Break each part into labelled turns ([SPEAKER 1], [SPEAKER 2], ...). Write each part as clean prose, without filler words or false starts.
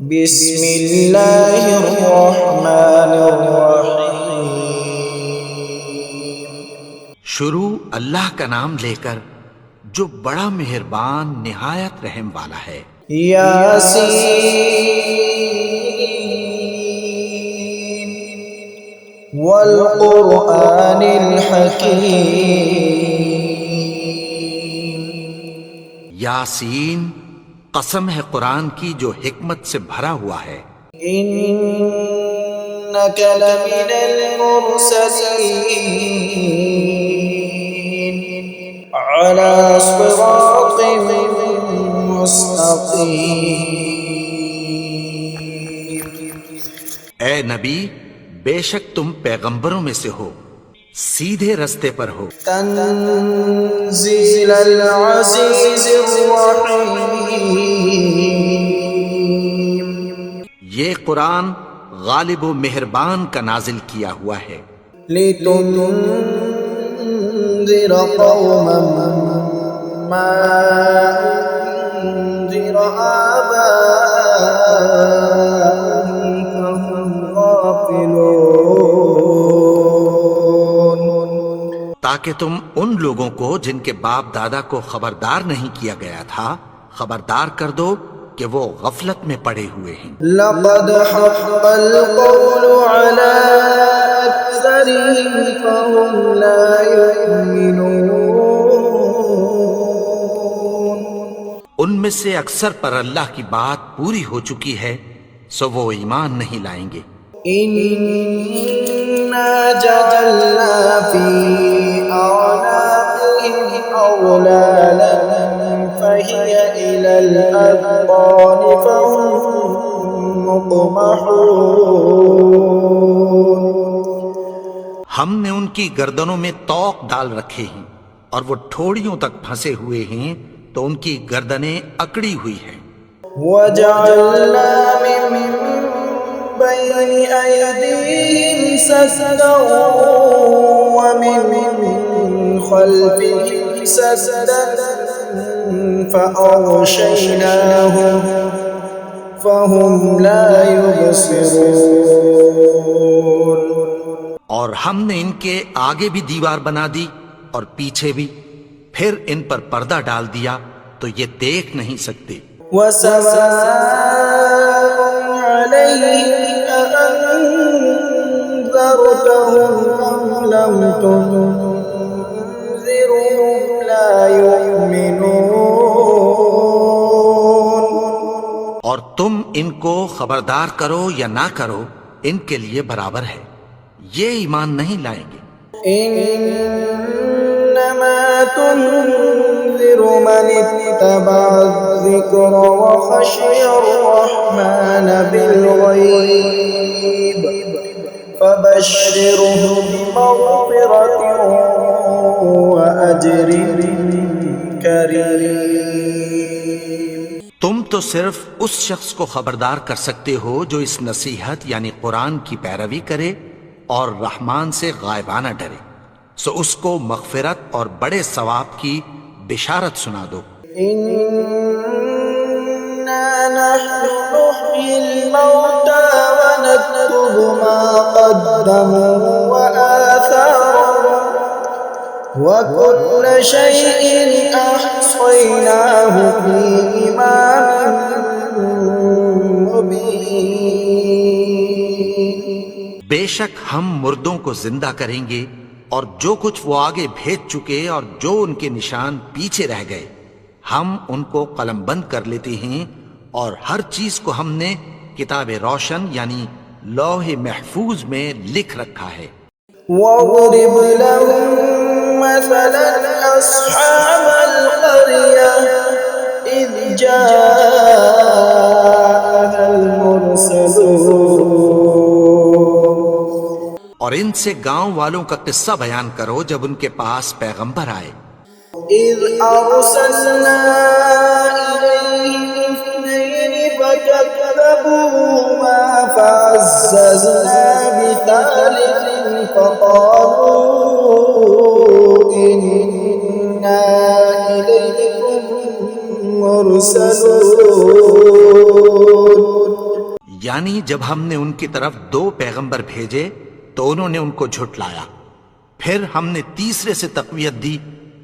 [SPEAKER 1] بسم اللہ الرحمن الرحیم۔
[SPEAKER 2] شروع اللہ کا نام لے کر جو بڑا مہربان نہایت رحم والا ہے۔
[SPEAKER 1] یاسین والقرآن الحکیم۔
[SPEAKER 2] یاسین، قسم ہے قرآن کی جو حکمت سے بھرا ہوا ہے۔
[SPEAKER 1] انک لمن المرسلین علی صراط مستقیم۔
[SPEAKER 2] اے نبی، بے شک تم پیغمبروں میں سے ہو، سیدھے رستے پر ہو۔
[SPEAKER 1] تنزیل العزیز الرحیم۔
[SPEAKER 2] یہ قرآن غالب و مہربان کا نازل کیا ہوا ہے۔
[SPEAKER 1] لتنذر قوما ما انذر آباؤهم فهم غافلون۔
[SPEAKER 2] تاکہ تم ان لوگوں کو جن کے باپ دادا کو خبردار نہیں کیا گیا تھا خبردار کر دو کہ وہ غفلت میں پڑے ہوئے ہیں۔
[SPEAKER 1] لقد حق القول على أكثرهم فهم لا يؤمنون۔
[SPEAKER 2] ان میں سے اکثر پر اللہ کی بات پوری ہو چکی ہے سو وہ ایمان نہیں لائیں گے۔
[SPEAKER 1] إنا جعلنا في أعناقهم أغلالا فهي إلى الأذقان فهم مقمحون۔
[SPEAKER 2] ہم نے ان کی گردنوں میں طوق ڈال رکھے ہیں اور وہ ٹھوڑیوں تک پھنسے ہوئے ہیں تو ان کی گردنیں اکڑی ہوئی ہیں۔
[SPEAKER 1] وجعلنا من بين أيديهم سدا ومن خلفهم سدا فأغشيناهم فهم لا يبصرون۔
[SPEAKER 2] اور ہم نے ان کے آگے بھی دیوار بنا دی اور پیچھے بھی، پھر ان پر پردہ ڈال دیا تو یہ دیکھ نہیں سکتے۔
[SPEAKER 1] وسواء عليهم أأنذرتهم أم لم تنذرهم لا يؤمنون۔
[SPEAKER 2] اور تم ان کو خبردار کرو یا نہ کرو ان کے لیے برابر ہے، یہ ایمان نہیں لائیں گے۔
[SPEAKER 1] انما تنذر من اتبع الذکر وخشی الرحمن بالغیب فبشره بمغفرة وأجر کریم۔
[SPEAKER 2] تم تو صرف اس شخص کو خبردار کر سکتے ہو جو اس نصیحت یعنی قرآن کی پیروی کرے اور رحمان سے غائبانہ ڈرے، سو اس کو مغفرت اور بڑے ثواب کی بشارت سنا دو۔
[SPEAKER 1] إنا نحن نحيي الموتى ونكتب ما قدموا وآثارهم وكل شيء أحصيناه في إمام مبين۔
[SPEAKER 2] بے شک ہم مردوں کو زندہ کریں گے اور جو کچھ وہ آگے بھیج چکے اور جو ان کے نشان پیچھے رہ گئے ہم ان کو قلم بند کر لیتے ہیں، اور ہر چیز کو ہم نے کتاب روشن یعنی لوح محفوظ میں لکھ رکھا ہے۔
[SPEAKER 1] وَاضْرِبْ لَهُم مَّثَلًا أَصْحَابَ الْقَرْيَةِ إِذْ جَاءَهَا الْمُرْسَلُونَ۔
[SPEAKER 2] اور ان سے گاؤں والوں کا قصہ بیان کرو جب ان کے پاس پیغمبر آئے۔
[SPEAKER 1] إِذْ أَرْسَلْنَا إِلَيْهِمْ اثْنَيْنِ فَكَذَّبُوهُمَا فَعَزَّزْنَا بِثَالِثٍ فَقَالُوا إِنَّا إِلَيْكُمْ مُرْسَلُونَ۔
[SPEAKER 2] یعنی جب ہم نے ان کی طرف 2 پیغمبر بھیجے تو انہوں نے ان کو جھٹلایا، پھر ہم نے تیسرے سے تقویت دی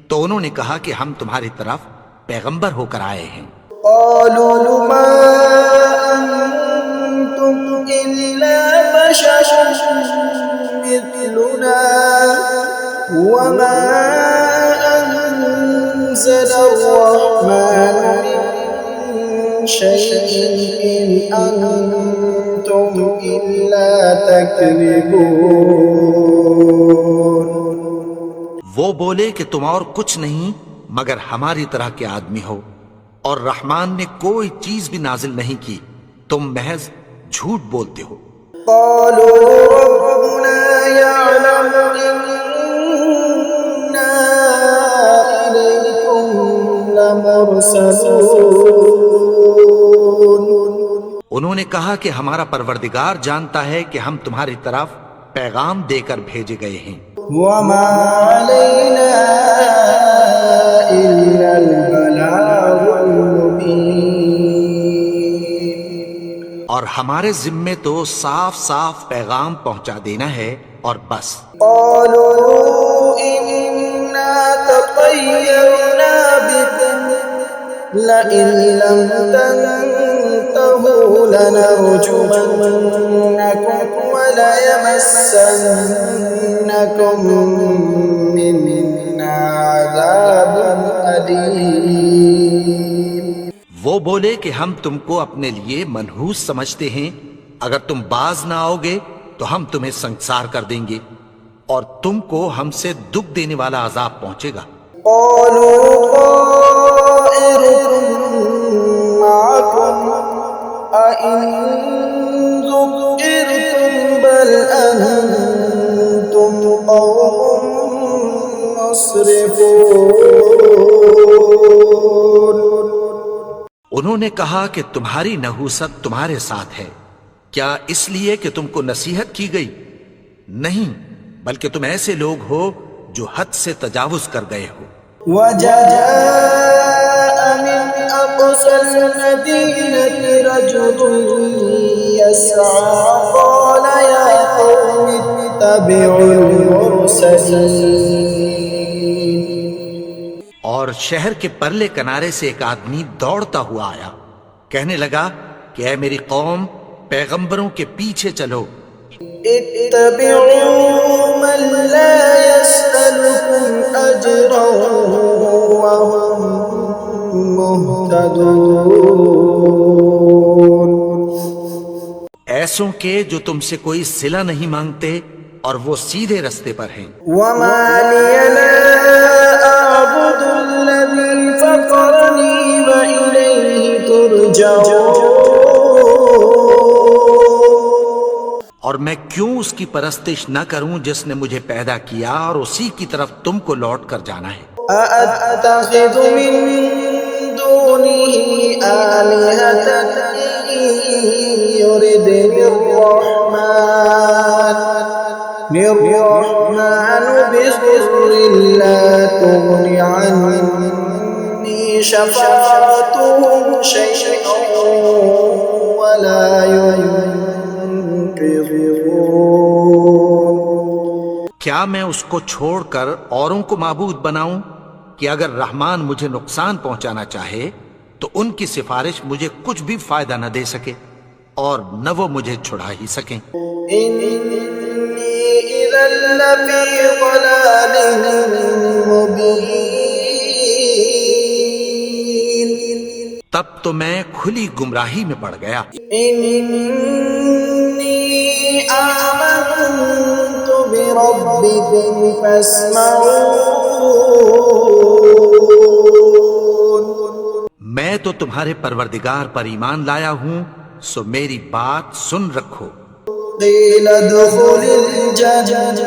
[SPEAKER 2] تو انہوں نے کہا کہ ہم تمہاری طرف پیغمبر ہو کر آئے ہیں۔
[SPEAKER 1] قالوا ما أنتم إلا بشر مثلنا وما أنزل الرحمن من شيء إن أنتم إلا تكذبون۔
[SPEAKER 2] وہ بولے کہ تم اور کچھ نہیں مگر ہماری طرح کے آدمی ہو، اور رحمان نے کوئی چیز بھی نازل نہیں کی، تم محض جھوٹ بولتے ہو۔
[SPEAKER 1] قالوا ربنا يعلم إنا إليكم لمرسلون۔
[SPEAKER 2] انہوں نے کہا کہ ہمارا پروردگار جانتا ہے کہ ہم تمہاری طرف پیغام دے کر بھیجے گئے ہیں۔
[SPEAKER 1] وما علينا إلا البلاغ المبين۔
[SPEAKER 2] اور ہمارے ذمے تو صاف صاف پیغام پہنچا دینا ہے اور بس۔
[SPEAKER 1] قالوا إنا تطيرنا بكم لئن لم تنتهوا لنرجمنكم وليمسنكم منا عذاب أليم۔
[SPEAKER 2] وہ بولے کہ ہم تم کو اپنے لیے منحوس سمجھتے ہیں، اگر تم باز نہ آؤ گے تو ہم تمہیں سنگسار کر دیں گے اور تم کو ہم سے دکھ دینے والا عذاب پہنچے گا۔
[SPEAKER 1] قالوا طائركم معكم أئن ذكرتم بل أنتم قوم مسرفون۔
[SPEAKER 2] انہوں نے کہا کہ تمہاری نحوست تمہارے ساتھ ہے، کیا اس لیے کہ تم کو نصیحت کی گئی؟ نہیں، بلکہ تم ایسے لوگ ہو جو حد سے تجاوز کر گئے ہو۔
[SPEAKER 1] وجاء من أقصى المدينة رجل يسعى قال يا قوم اتبعوا المرسلين۔
[SPEAKER 2] اور شہر کے پرلے کنارے سے ایک آدمی دوڑتا ہوا آیا، کہنے لگا کہ اے میری قوم، پیغمبروں کے پیچھے چلو۔
[SPEAKER 1] اتبعوا من لا يسألكم أجرا وهم مهتدون۔
[SPEAKER 2] ایسوں کے جو تم سے کوئی صلہ نہیں مانگتے اور وہ سیدھے رستے پر ہیں۔
[SPEAKER 1] وما لي لا أعبد الذي فطرني وإليه ترجعون۔
[SPEAKER 2] اور میں کیوں اس کی پرستش نہ کروں جس نے مجھے پیدا کیا اور اسی کی طرف تم کو لوٹ کر جانا ہے۔
[SPEAKER 1] أأتخذ من دونه آلهة إن يردني الرحمن بضر لا تغن عني شفاعتهم شيئا ولا ينقذون۔
[SPEAKER 2] کیا میں اس کو چھوڑ کر اوروں کو معبود بناؤں کہ اگر رحمان مجھے نقصان پہنچانا چاہے تو ان کی سفارش مجھے کچھ بھی فائدہ نہ دے سکے اور نہ وہ مجھے چھڑا ہی سکیں۔
[SPEAKER 1] إني إذا لفي ضلال مبين۔
[SPEAKER 2] تب تو میں کھلی گمراہی میں پڑ گیا۔
[SPEAKER 1] إني آمنت بربكم فاسمعون۔
[SPEAKER 2] میں تو تمہارے پروردگار پر ایمان لایا ہوں، سو میری بات سن رکھو۔
[SPEAKER 1] قيل ادخل الجنة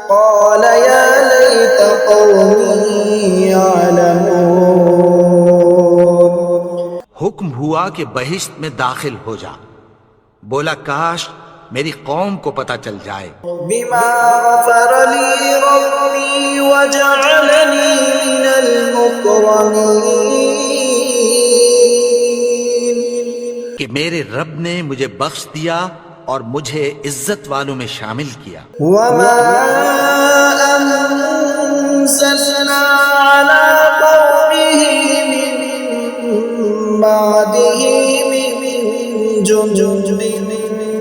[SPEAKER 1] قال يا ليت قومي يعلمون۔
[SPEAKER 2] حکم ہوا کہ بہشت میں داخل ہو جا، بولا کاش میری قوم کو پتہ چل جائے۔
[SPEAKER 1] بما غفر لي ربي وجعلني من المكرمين۔
[SPEAKER 2] کہ میرے رب نے مجھے بخش دیا اور مجھے عزت والوں میں شامل کیا۔
[SPEAKER 1] وما أنزلنا على قومه من بعده من جند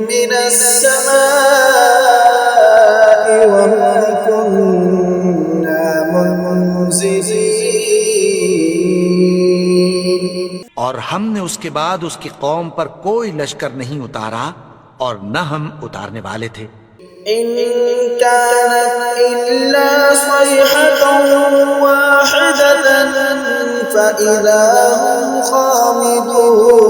[SPEAKER 1] من السماء وما كنا منزلين۔
[SPEAKER 2] اور ہم نے اس کے بعد اس کی قوم پر کوئی لشکر نہیں اتارا اور نہ ہم اتارنے والے تھے۔
[SPEAKER 1] إن كانت إلا صيحة واحدة فإذا هم خامدون۔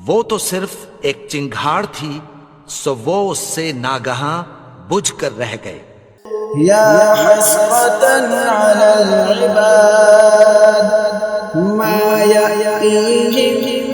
[SPEAKER 2] وہ تو صرف ایک چنگھاڑ تھی، سو وہ اس سے ناگہاں بجھ کر رہ گئے۔
[SPEAKER 1] يا حسرة على العباد ما يأتيهم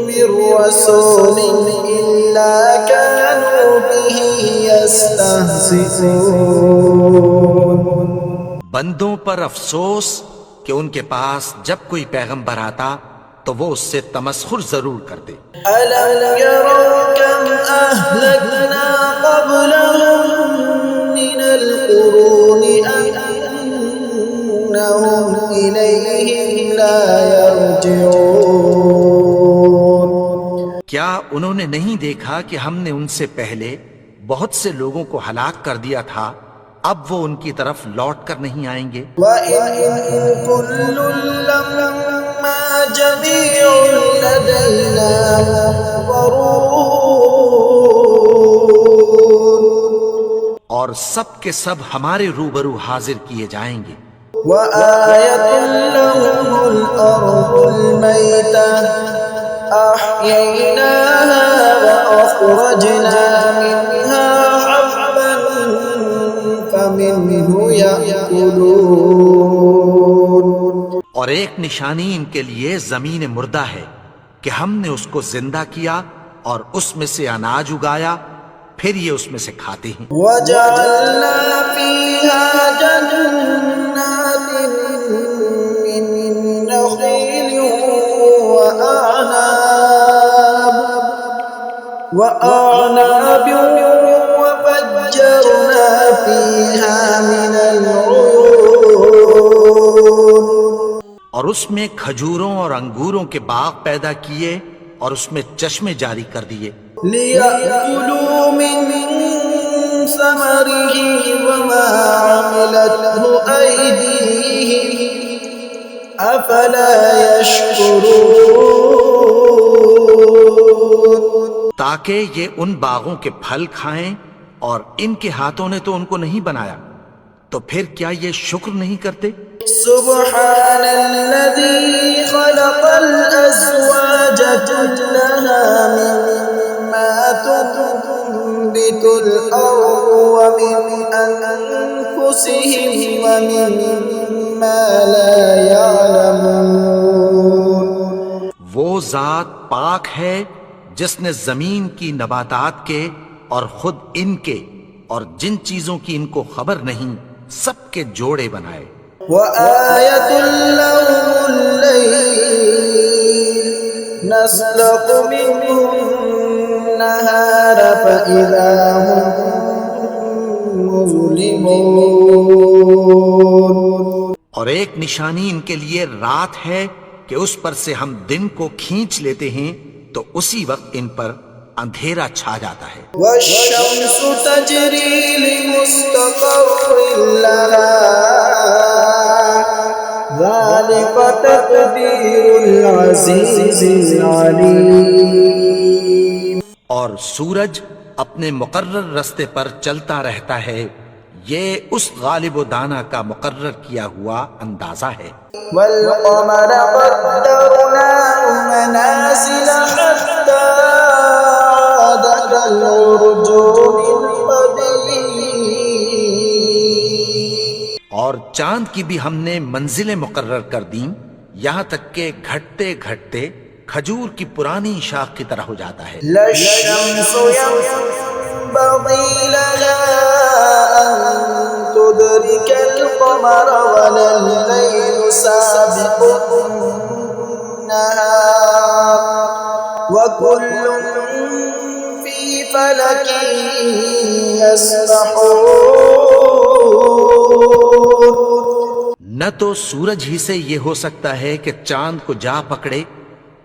[SPEAKER 1] من رسول إلا كانوا به يستهزئون۔
[SPEAKER 2] بندوں پر افسوس کہ ان کے پاس جب کوئی پیغمبر آتا تو وہ اس سے تمسخر ضرور کرتے۔
[SPEAKER 1] ألم يروا كم أهلكنا قبلهم من القرون أنهم إليهم لا يرجعون۔
[SPEAKER 2] کیا انہوں نے نہیں دیکھا کہ ہم نے ان سے پہلے بہت سے لوگوں کو ہلاک کر دیا تھا، اب وہ ان کی طرف لوٹ کر نہیں آئیں گے؟
[SPEAKER 1] وَإِن كُلٌّ لَّمَّا جَمِيعٌ لَّدَيْنَا مُحْضَرُونَ۔
[SPEAKER 2] اور سب کے سب ہمارے روبرو حاضر کیے جائیں گے۔
[SPEAKER 1] وَآيَةٌ لَّهُمُ الْأَرْضُ الْمَيْتَةُ أَحْيَيْنَاهَا وَأَخْرَجْنَا مِنْهَا حَبًّا فَمِنْهُ يَأْكُلُونَ۔
[SPEAKER 2] اور ایک نشانی ان کے لیے زمین مردہ ہے کہ ہم نے اس کو زندہ کیا اور اس میں سے اناج اگایا، پھر یہ اس میں سے کھاتے ہیں۔
[SPEAKER 1] وَجَعَلْنَا فِيهَا جَنَّاتٍ مِّن نَّخِيلٍ وَأَعْنَابٍ وَفَجَّرْنَا فِيهَا مِنَ الْعُيُونِ۔
[SPEAKER 2] اور اس میں کھجوروں اور انگوروں کے باغ پیدا کیے اور اس میں چشمے جاری کر دیے۔
[SPEAKER 1] لِيَأْكُلُوا مِن ثَمَرِهِ وَمَا عَمِلَتْهُ أَيْدِيهِمْ أَفَلَا يَشْكُرُونَ۔
[SPEAKER 2] تاکہ یہ ان باغوں کے پھل کھائیں، اور ان کے ہاتھوں نے تو ان کو نہیں بنایا، تو پھر کیا یہ شکر نہیں کرتے؟
[SPEAKER 1] سبحان الذي خلق الأزواج كلها مما تنبت الأرض ومن أنفسهم ومما لا يعلمون۔
[SPEAKER 2] وہ ذات پاک ہے جس نے زمین کی نباتات کے اور خود ان کے اور جن چیزوں کی ان کو خبر نہیں سب کے جوڑے بنائے۔
[SPEAKER 1] وَآيَةٌ لَّهُمُ اللَّيْلُ نَسْلَخُ مِنْهُ النَّهَارَ فَإِذَا هُم مُظْلِمُونَ۔
[SPEAKER 2] اور ایک نشانی ان کے لیے رات ہے کہ اس پر سے ہم دن کو کھینچ لیتے ہیں تو اسی وقت ان پر اندھیرا چھا جاتا ہے۔
[SPEAKER 1] وَالشَّمْسُ تَجْرِي لِمُسْتَقَرٍّ لَّهَا ذَلِكَ تَقْدِيرُ الْعَزِيزِ الْعَلِيمِ۔
[SPEAKER 2] اور سورج اپنے مقرر رستے پر چلتا رہتا ہے، یہ اس غالب و دانا کا مقرر کیا ہوا اندازہ ہے۔
[SPEAKER 1] وَالْقَمَرَ قَدَّرْنَاهُ مَنَازِلَ حَتَّى عَادَ كَالْعُرْجُونِ الْقَدِيمِ۔
[SPEAKER 2] اور چاند کی بھی ہم نے منزلیں مقرر کر دیں، یہاں تک کہ گھٹتے گھٹتے کھجور کی پرانی شاخ کی طرح ہو جاتا ہے۔
[SPEAKER 1] لَا الشَّمْسُ يَنبَغِي لَهَا أَن تُدْرِكَ الْقَمَرَ وَلَا اللَّيْلُ سَابِقُ النهار وكل في فلك يسبحون.
[SPEAKER 2] نہ تو سورج ہی سے یہ ہو سکتا ہے کہ چاند کو جا پکڑے،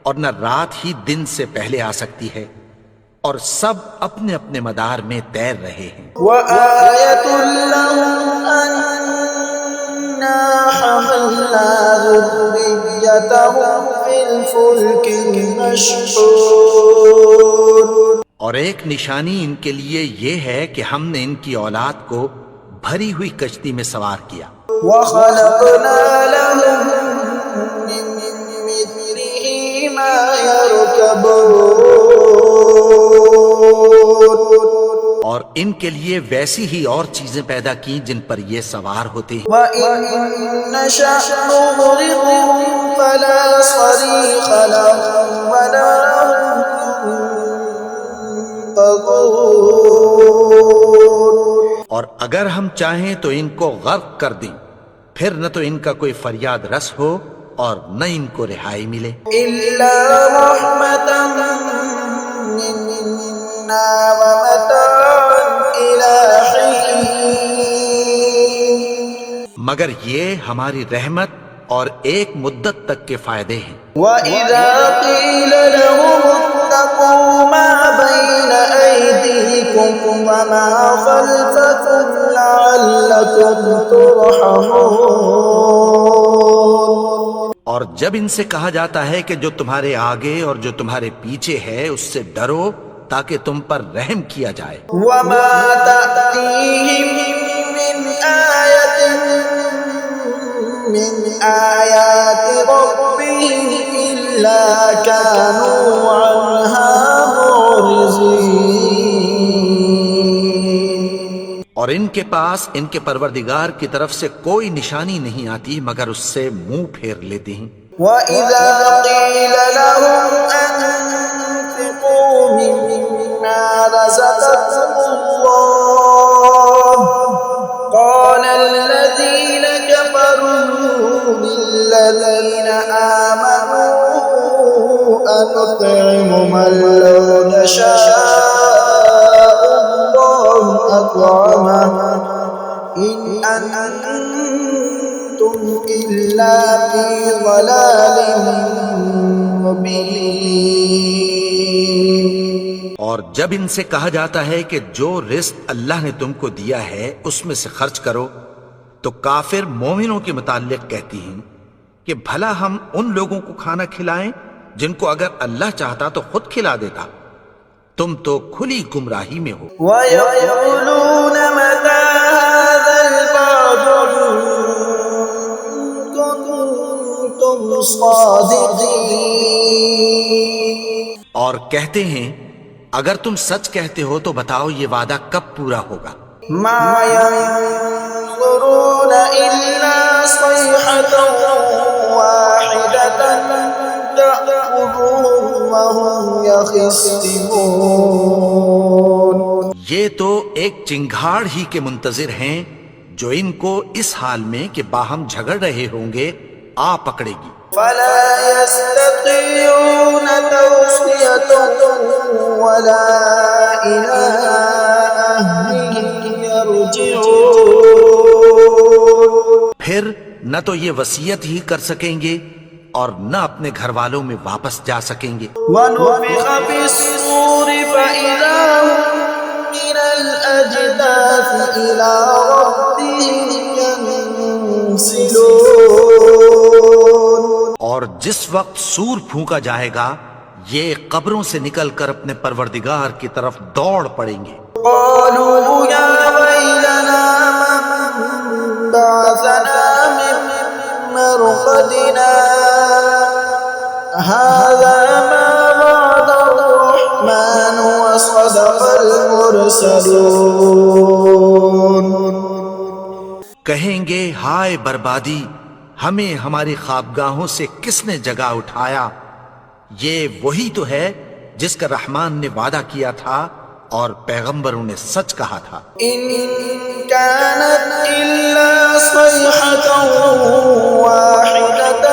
[SPEAKER 2] اور نہ رات ہی دن سے پہلے آ سکتی ہے، اور سب اپنے اپنے مدار میں تیر رہے ہیں.
[SPEAKER 1] وآية لهم أنا حملنا ذريتهم في الفلك المشحون.
[SPEAKER 2] اور ایک نشانی ان کے لیے یہ ہے کہ ہم نے ان کی اولاد کو بھری ہوئی کشتی میں سوار کیا.
[SPEAKER 1] وخلقنا لهم من مثله ما يركبون.
[SPEAKER 2] اور ان کے لیے ویسی ہی اور چیزیں پیدا کی جن پر یہ سوار ہوتے ہیں.
[SPEAKER 1] وَإِن نَّشَأْ نُغْرِقْهُمْ فَلَا صَرِيخَ لَهُمْ وَلَا هُمْ ينقذون.
[SPEAKER 2] اور اگر ہم چاہیں تو ان کو غرق کر دیں، پھر نہ تو ان کا کوئی فریاد رس ہو اور نہ ان کو رہائی ملے.
[SPEAKER 1] إِلَّا رَحْمَةً مِّنَّا وَمَتَاعًا إِلَىٰ حِينٍ.
[SPEAKER 2] مگر یہ ہماری رحمت اور ایک مدت تک کے فائدے ہیں.
[SPEAKER 1] وَإِذَا قِيلَ لَهُمُ اتَّقُوا مَا بَيْنَ أَيْدِيكُمْ وَمَا خَلْفَكُمْ لَعَلَّكُمْ تُرْحَمُونَ.
[SPEAKER 2] اور جب ان سے کہا جاتا ہے کہ جو تمہارے آگے اور جو تمہارے پیچھے ہے اس سے ڈرو تاکہ تم پر رحم کیا جائے.
[SPEAKER 1] وَمَا تَأْتِيهِم مِّنْ آيَةٍ مِّنْ آيَاتِ رَبِّهِمْ إِلَّا كَانُوا عَنْهَا مُعْرِضِينَ.
[SPEAKER 2] اور ان کے پاس ان کے پروردگار کی طرف سے کوئی نشانی نہیں آتی مگر اس سے منہ پھیر لیتے ہیں.
[SPEAKER 1] وَإِذَا قِيلَ لَهُمْ أَنفِقُوا مِمَّا رَزَقَكُمُ اللَّهُ قَالَ الَّذِينَ كَفَرُوا لِلَّذِينَ آمَنُوا أَنُطْعِمُ مَن لَّوْ يَشَاءُ اللَّهُ أَطْعَمَهُ إِنْ أَنتُمْ إِلَّا فِي ضَلَالٍ مُّبِينٍ.
[SPEAKER 2] اور جب ان سے کہا جاتا ہے کہ جو رزق اللہ نے تم کو دیا ہے اس میں سے خرچ کرو، تو کافر مومنوں کے متعلق کہتی ہیں کہ بھلا ہم ان لوگوں کو کھانا کھلائیں جن کو اگر اللہ چاہتا تو خود کھلا دیتا. تم تو کھلی گمراہی میں ہو.
[SPEAKER 1] وَيَقُولُونَ مَتَىٰ هَٰذَا الْوَعْدُ إِن كُنتُمْ صَادِقِينَ.
[SPEAKER 2] اور کہتے ہیں اگر تم سچ کہتے ہو تو بتاؤ یہ وعدہ کب پورا ہوگا.
[SPEAKER 1] مَا يَنظُرُونَ إِلَّا صَيْحَةً وَاحِدَةً تَأْخُذُهُمْ وَهُمْ يَخِصِّمُونَ.
[SPEAKER 2] یہ تو ایک چنگھاڑ ہی کے منتظر ہیں جو ان کو اس حال میں کہ باہم جھگڑ رہے ہوں گے آ پکڑے گی.
[SPEAKER 1] فَلَا يَسْتَطِيعُونَ تَوْصِيَةً وَلَا إِلَىٰ أَهْلِهِمْ يَرْجِعُونَ.
[SPEAKER 2] پھر نہ تو یہ وصیت ہی کر سکیں گے اور نہ اپنے گھر والوں میں واپس جا سکیں گے.
[SPEAKER 1] وَنُفِخَ فِي الصُّورِ فَإِذَا هُم مِّنَ الْأَجْدَاثِ إِلَىٰ رَبِّهِمْ يَنسِلُونَ.
[SPEAKER 2] اور جس وقت سور پھونکا جائے گا یہ قبروں سے نکل کر اپنے پروردگار کی طرف دوڑ پڑیں گے.
[SPEAKER 1] قَالُوا يَا وَيْلَنَا مَن بَعَثَنَا مِن مَّرْقَدِنَا هَٰذَا مَا وَعَدَ الرَّحْمَٰنُ وَصَدَقَ الْمُرْسَلُونَ.
[SPEAKER 2] کہیں گے ہائے بربادی، ہمیں ہماری خوابگاہوں سے کس نے جگا اٹھایا. یہ وہی تو ہے جس کا رحمان نے وعدہ کیا تھا اور پیغمبروں نے سچ کہا تھا.
[SPEAKER 1] إِن كَانَتْ إِلَّا صَيْحَةً وَاحِدَةً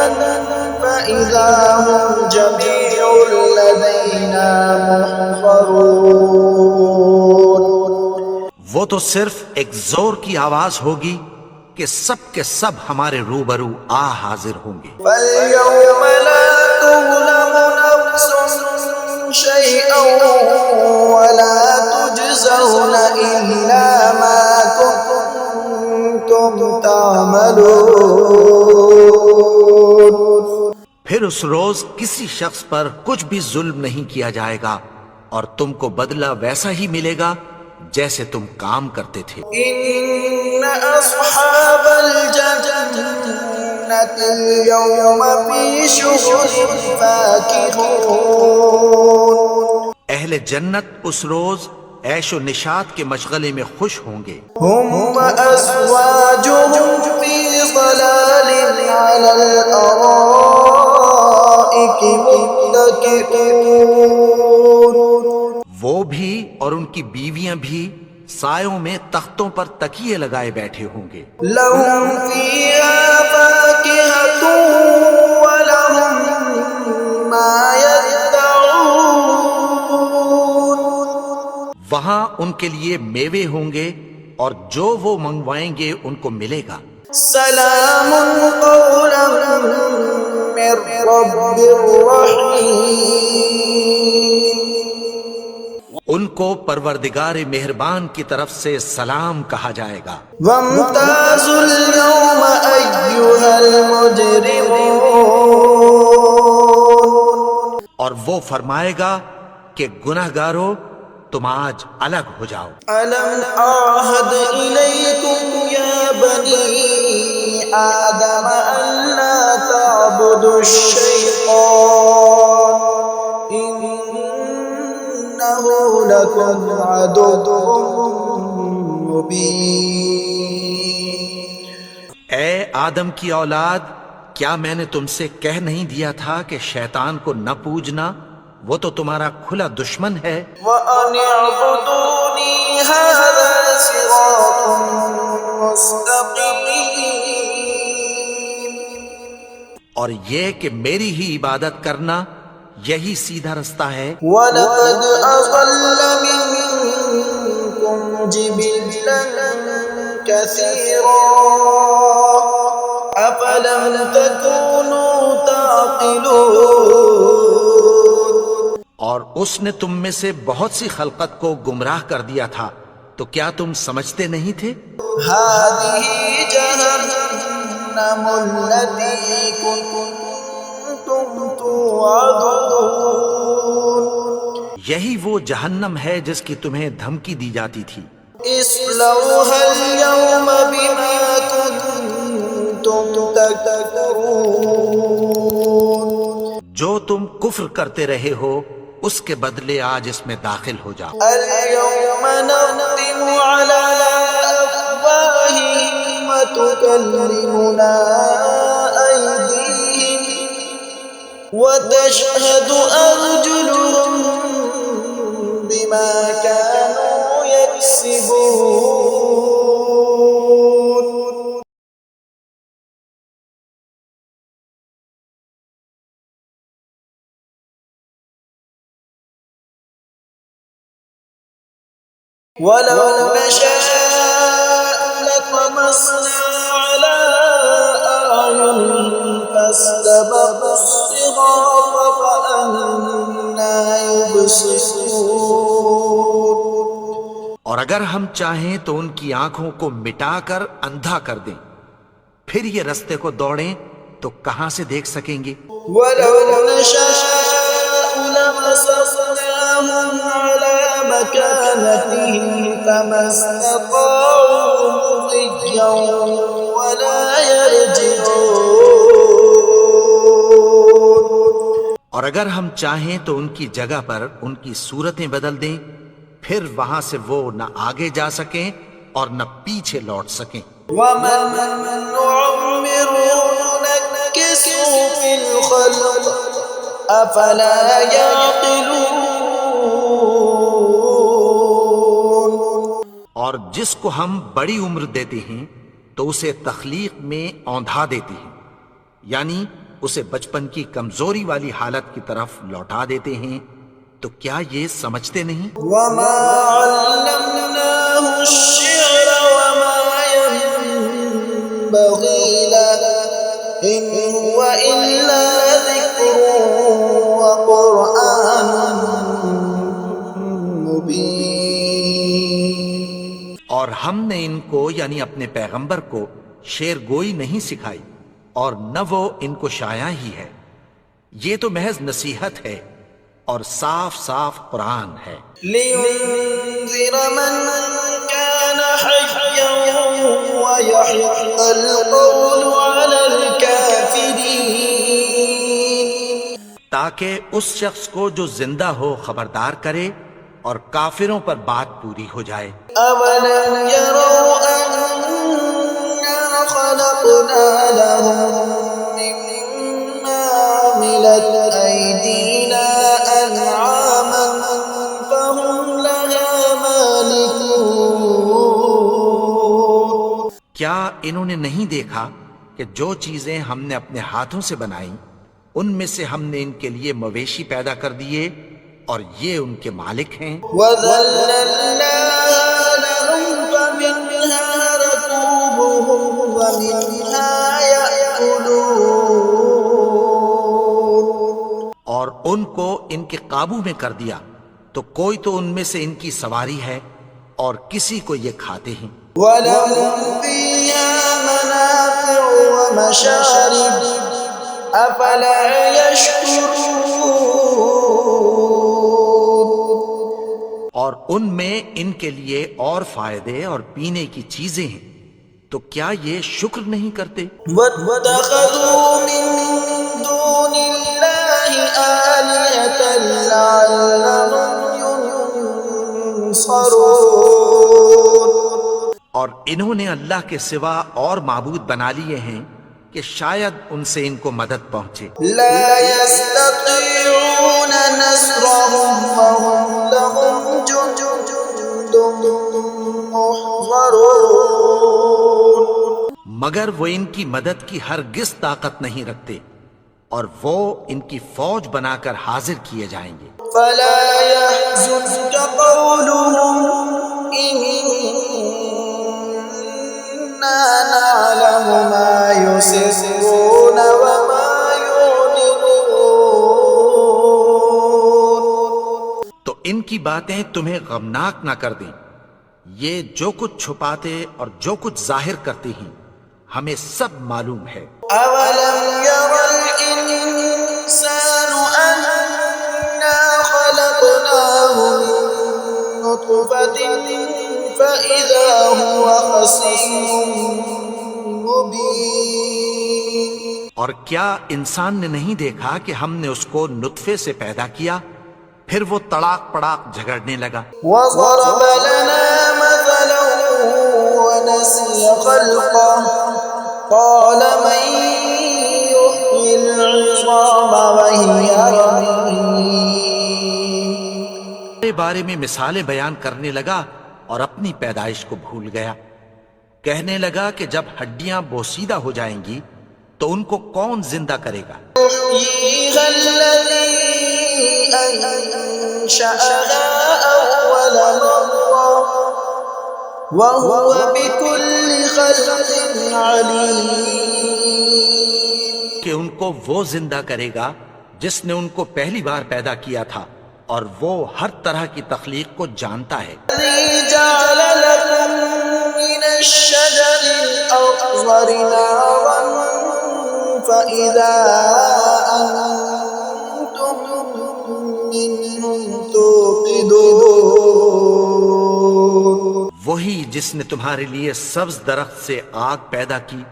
[SPEAKER 1] فإذا هم جميع لدينا محضرون.
[SPEAKER 2] وہ تو صرف ایک زور کی آواز ہوگی کہ سب کے سب ہمارے روبرو حاضر ہوں گے.
[SPEAKER 1] فاليوم لا تظلم نفس شيئا ولا تجزون إلا ما كنتم تعملون.
[SPEAKER 2] پھر اس روز کسی شخص پر کچھ بھی ظلم نہیں کیا جائے گا اور تم کو بدلہ ویسا ہی ملے گا جیسے تم کام کرتے تھے.
[SPEAKER 1] إن أصحاب الجنة اليوم في شغل فاكهون.
[SPEAKER 2] اہل جنت اس روز عیش و نشاط کے مشغلے میں خوش ہوں گے.
[SPEAKER 1] هم وأزواجهم في ظلال على الأرائك متكئون.
[SPEAKER 2] وہ بھی اور ان کی بیویاں بھی سایوں میں تختوں پر تکیے لگائے بیٹھے ہوں گے.
[SPEAKER 1] لهم فيها فاكهة ولهم ما يدعون.
[SPEAKER 2] وہاں ان کے لیے میوے ہوں گے اور جو وہ منگوائیں گے ان کو ملے گا.
[SPEAKER 1] سلام قولا من رب رحیم.
[SPEAKER 2] ان کو پروردگار مہربان کی طرف سے سلام کہا جائے گا.
[SPEAKER 1] وامتازوا اليوم أيها المجرمون.
[SPEAKER 2] اور وہ فرمائے گا کہ گنہگارو تم آج الگ ہو جاؤ.
[SPEAKER 1] ألم أعهد إليكم يا بني آدم ألا تعبدوا الشيطان إنه لكم عدو مبين.
[SPEAKER 2] اے آدم کی اولاد، کیا میں نے تم سے کہہ نہیں دیا تھا کہ شیطان کو نہ پوجنا؟ وہ تو تمہارا کھلا دشمن ہے.
[SPEAKER 1] وَأَنِ اعْبُدُونِي هَذَا صِرَاطٌ مُسْتَقِيمٌ.
[SPEAKER 2] اور یہ کہ میری ہی عبادت کرنا یہی سیدھا رستہ ہے.
[SPEAKER 1] وَلَقَدْ أَضَلَّ مِنكُمْ جِبِلًّا كَثِيرًا أَفَلَمْ تَكُونُوا تَعْقِلُونَ.
[SPEAKER 2] اور اس نے تم میں سے بہت سی خلقت کو گمراہ کر دیا تھا، تو کیا تم سمجھتے نہیں تھے؟
[SPEAKER 1] هَذِهِ جَهَنَّمُ الَّتِي كُنتُمْ تُوعَدُونَ.
[SPEAKER 2] یہی وہ جہنم ہے جس کی تمہیں دھمکی دی جاتی تھی.
[SPEAKER 1] اصلوها اليوم بما كنتم تكفرون.
[SPEAKER 2] جو تم کفر کرتے رہے ہو اس کے بدلے آج اس میں داخل ہو جاؤ.
[SPEAKER 1] اليوم نختم على أفواههم وتكلمنا أيديهم وتشهد أرجلهم بما كانوا يكسبون. ولو نشاء لطمسنا على أعينهم فاستبقوا الصراط فأنى يبصرون.
[SPEAKER 2] اور اگر ہم چاہیں تو ان کی آنکھوں کو مٹا کر اندھا کر دیں، پھر یہ رستے کو دوڑیں تو کہاں سے دیکھ سکیں گے.
[SPEAKER 1] ولو نشاء لمسخناهم على مكانتهم فما استطاعوا مضيا ولا يرجعون.
[SPEAKER 2] اور اگر ہم چاہیں تو ان کی جگہ پر ان کی صورتیں بدل دیں، پھر وہاں سے وہ نہ آگے جا سکیں اور نہ پیچھے لوٹ سکیں.
[SPEAKER 1] ومن نعمره ننكسه في الخلق أفلا يعقلون.
[SPEAKER 2] اور جس کو ہم بڑی عمر دیتے ہیں تو اسے تخلیق میں اوندھا دیتے ہیں، یعنی اسے بچپن کی کمزوری والی حالت کی طرف لوٹا دیتے ہیں، تو کیا یہ سمجھتے نہیں؟
[SPEAKER 1] وما علمناه الشعر وما ينبغي له إن هو إلا ذكر وقرآن مبين.
[SPEAKER 2] اور ہم نے ان کو یعنی اپنے پیغمبر کو شعر گوئی نہیں سکھائی، اور نہ وہ ان کو شاعری ہی ہے، یہ تو محض نصیحت ہے اور صاف صاف قرآن ہے۔
[SPEAKER 1] لينذر من كان حيا ويحق القول على الكافرين،
[SPEAKER 2] تاکہ اس شخص کو جو زندہ ہو خبردار کرے اور کافروں پر بات پوری ہو جائے۔
[SPEAKER 1] أولم يروا أنا خلقنا لهم مما عملت أيدينا أنعاما فهم لها مالكون.
[SPEAKER 2] کیا انہوں نے نہیں دیکھا کہ جو چیزیں ہم نے اپنے ہاتھوں سے بنائیں ان میں سے ہم نے ان کے لیے مویشی پیدا کر دیے اور یہ ان کے مالک ہیں؟
[SPEAKER 1] وَذَلَّلْنَاهَا لَهُمْ فَمِنْهَا رَكُوبُهُمْ وَمِنْهَا يَأْكُلُونَ.
[SPEAKER 2] اور ان کو ان کے قابو میں کر دیا تو کوئی تو ان میں سے ان کی سواری ہے اور کسی کو یہ کھاتے ہیں۔
[SPEAKER 1] وَلَهُمْ فِيهَا مَنَافِعُ وَمَشَارِبُ أَفَلَا يَشْكُرُونَ.
[SPEAKER 2] اور ان میں ان کے لیے اور فائدے اور پینے کی چیزیں ہیں، تو کیا یہ شکر نہیں کرتے؟
[SPEAKER 1] وَاتَّخَذُوا مِن دُونِ اللَّهِ آلِهَةً لَعَلَّهُمْ يُنصَرُونَ.
[SPEAKER 2] اور انہوں نے اللہ کے سوا اور معبود بنا لیے ہیں کہ شاید ان سے ان کو مدد پہنچے۔
[SPEAKER 1] لا يستطيعون نصرهم وهم لهم جند محضرون.
[SPEAKER 2] مگر وہ ان کی مدد کی ہرگز طاقت نہیں رکھتے، اور وہ ان کی فوج بنا کر حاضر کیے جائیں گے۔
[SPEAKER 1] فلا يحزنك قولهم إنا نعلم ما يسرون وما يعلنون.
[SPEAKER 2] تو ان کی باتیں تمہیں غمناک نہ کر دیں، یہ جو کچھ چھپاتے اور جو کچھ ظاہر کرتے ہیں ہمیں سب معلوم ہے۔
[SPEAKER 1] أولم ير الإنسان أنا خلقناه من نطفة فإذا هو خصيم مبين.
[SPEAKER 2] اور کیا انسان نے نہیں دیکھا کہ ہم نے اس کو نطفے سے پیدا کیا، پھر وہ تڑاک پڑاک جھگڑنے لگا۔
[SPEAKER 1] وضرب لنا مثلا ونسي خلقه قال من يحيي العظام وهي رميم.
[SPEAKER 2] بارے میں مثالیں بیان کرنے لگا اور اپنی پیدائش کو بھول گیا۔ کہنے لگا کہ جب ہڈیاں بوسیدہ ہو جائیں گی تو ان کو کون زندہ کرے گا؟
[SPEAKER 1] يحييها الذي أنشأها أول مرة وهو بكل خلق عليم.
[SPEAKER 2] کہ ان کو وہ زندہ کرے گا جس نے ان کو پہلی بار پیدا کیا تھا، اور وہ ہر طرح کی تخلیق کو جانتا ہے۔
[SPEAKER 1] الذي جعل لكم من الشجر الأخضر نارا فإذا أنتم منه توقدون.
[SPEAKER 2] وہی جس نے تمہارے لیے سبز درخت سے آگ پیدا کی،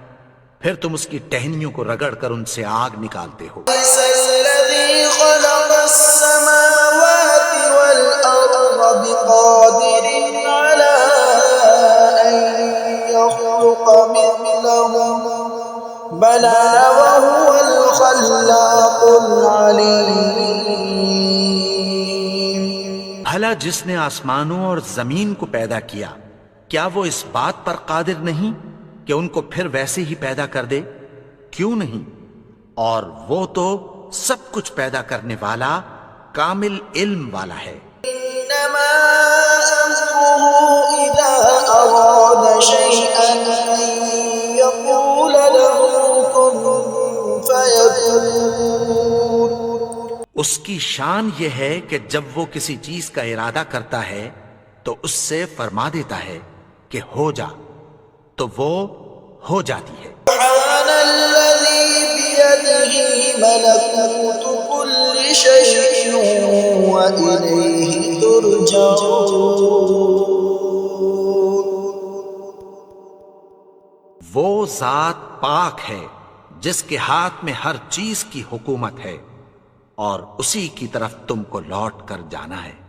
[SPEAKER 2] پھر تم اس کی ٹہنیوں کو رگڑ کر ان سے آگ نکالتے ہو۔
[SPEAKER 1] ليس الذي خلق السماوات والأرض بقادر على أن يخلق مثلهم بلى وهو الخلاق العليم.
[SPEAKER 2] بھلا جس نے آسمانوں اور زمین کو پیدا کیا، کیا وہ اس بات پر قادر نہیں کہ ان کو پھر ویسے ہی پیدا کر دے؟ کیوں نہیں؟ اور وہ تو سب کچھ پیدا کرنے والا کامل علم والا ہے۔
[SPEAKER 1] إنما أمره إذا أراد شيئا أن يقول له كن فيكون۔
[SPEAKER 2] اس کی شان یہ ہے کہ جب وہ کسی چیز کا ارادہ کرتا ہے تو اس سے فرما دیتا ہے کہ ہو جا، تو وہ ہو جاتی ہے۔
[SPEAKER 1] سبحان الذي بيده ملكوت كل شيء وإليه ترجعون۔
[SPEAKER 2] وہ ذات پاک ہے جس کے ہاتھ میں ہر چیز کی حکومت ہے اور اسی کی طرف تم کو لوٹ کر جانا ہے۔